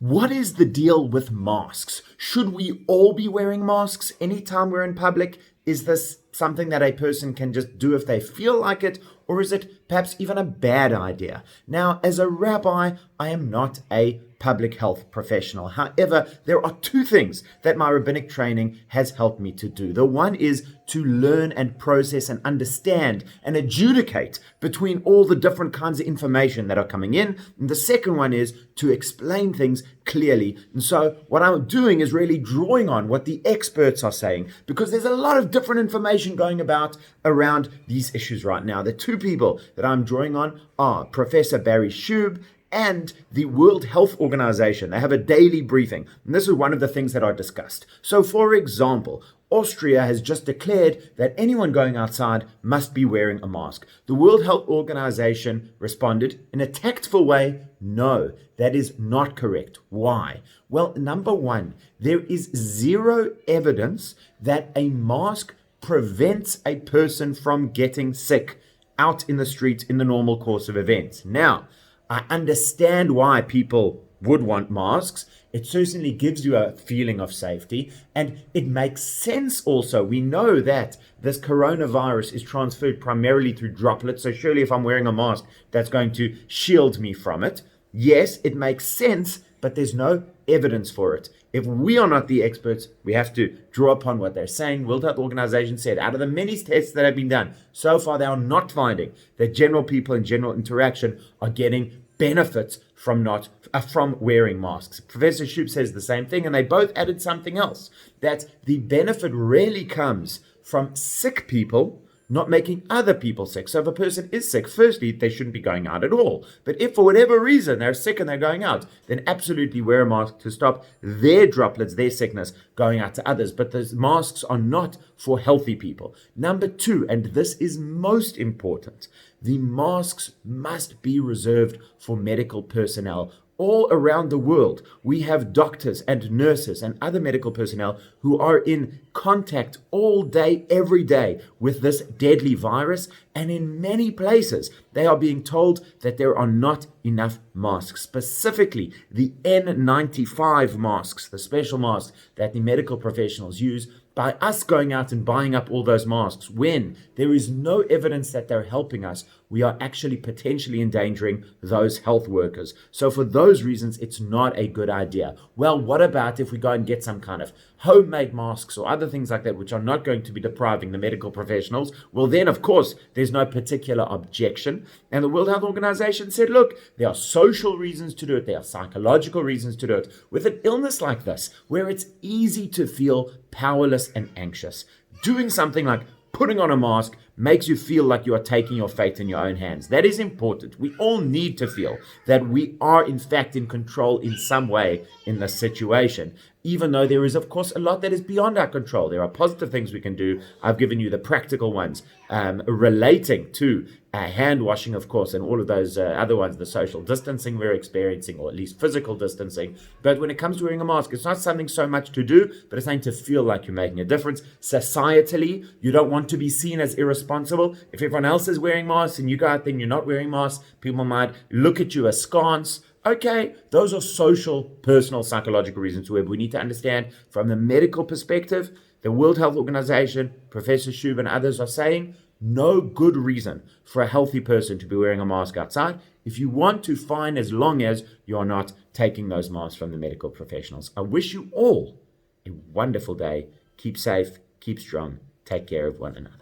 What is the deal with masks? Should we all be wearing masks anytime we're in public? Is this something that a person can just do if they feel like it, or is it perhaps even a bad idea? Now, as a rabbi, I am not a public health professional. However, there are two things that my rabbinic training has helped me to do. The one is to learn and process and understand and adjudicate between all the different kinds of information that are coming in. And the second one is to explain things clearly. And so what I'm doing is really drawing on what the experts are saying, because there's a lot of different information going about around these issues right now. The two people that I'm drawing on are Professor Barry Shub and the World Health Organization. They have a daily briefing, and this is one of the things that are discussed. So, for example, Austria has just declared that anyone going outside must be wearing a mask. The World Health Organization responded in a tactful way, no, that is not correct. Why? Well, number one, there is zero evidence that a mask prevents a person from getting sick out in the street in the normal course of events. Now, I understand why people would want masks. It certainly gives you a feeling of safety, and it makes sense also. We know that this coronavirus is transferred primarily through droplets, so surely if I'm wearing a mask, that's going to shield me from it. Yes, it makes sense, but there's no evidence for it. If we are not the experts, we have to draw upon what they're saying. World Health Organization said out of the many tests that have been done, so far they are not finding that general people in general interaction are getting benefits from wearing masks. Professor Shub says the same thing, and they both added something else, that the benefit really comes from sick people not making other people sick. So if a person is sick, firstly, they shouldn't be going out at all. But if for whatever reason they're sick and they're going out, then absolutely wear a mask to stop their droplets, their sickness, going out to others. But those masks are not for healthy people. Number two, and this is most important, the masks must be reserved for medical personnel. All around the world, we have doctors and nurses and other medical personnel who are in contact all day, every day with this deadly virus. And in many places, they are being told that there are not enough masks, specifically the N95 masks, the special masks that the medical professionals use. By us going out and buying up all those masks, when there is no evidence that they're helping us, we are actually potentially endangering those health workers. So for those reasons, it's not a good idea. Well, what about if we go and get some kind of homemade masks or other things like that, which are not going to be depriving the medical professionals? Well, then, of course, there's no particular objection. And the World Health Organization said, look, there are social reasons to do it. There are psychological reasons to do it. With an illness like this, where it's easy to feel powerless and anxious, doing something like putting on a mask makes you feel like you are taking your fate in your own hands. That is important. We all need to feel that we are in fact in control in some way in this situation, even though there is, of course, a lot that is beyond our control. There are positive things we can do. I've given you the practical ones relating to hand washing, of course, and all of those other ones, the social distancing we're experiencing, or at least physical distancing. But when it comes to wearing a mask, it's not something so much to do, but it's something to feel like you're making a difference. Societally, you don't want to be seen as irresponsible. If everyone else is wearing masks and you go out there and you're not wearing masks, people might look at you askance. Okay, those are social, personal, psychological reasons where we need to understand from the medical perspective. The World Health Organization, Professor Shub and others are saying no good reason for a healthy person to be wearing a mask outside. If you want to, fine, as long as you are not taking those masks from the medical professionals. I wish you all a wonderful day. Keep safe, keep strong, take care of one another.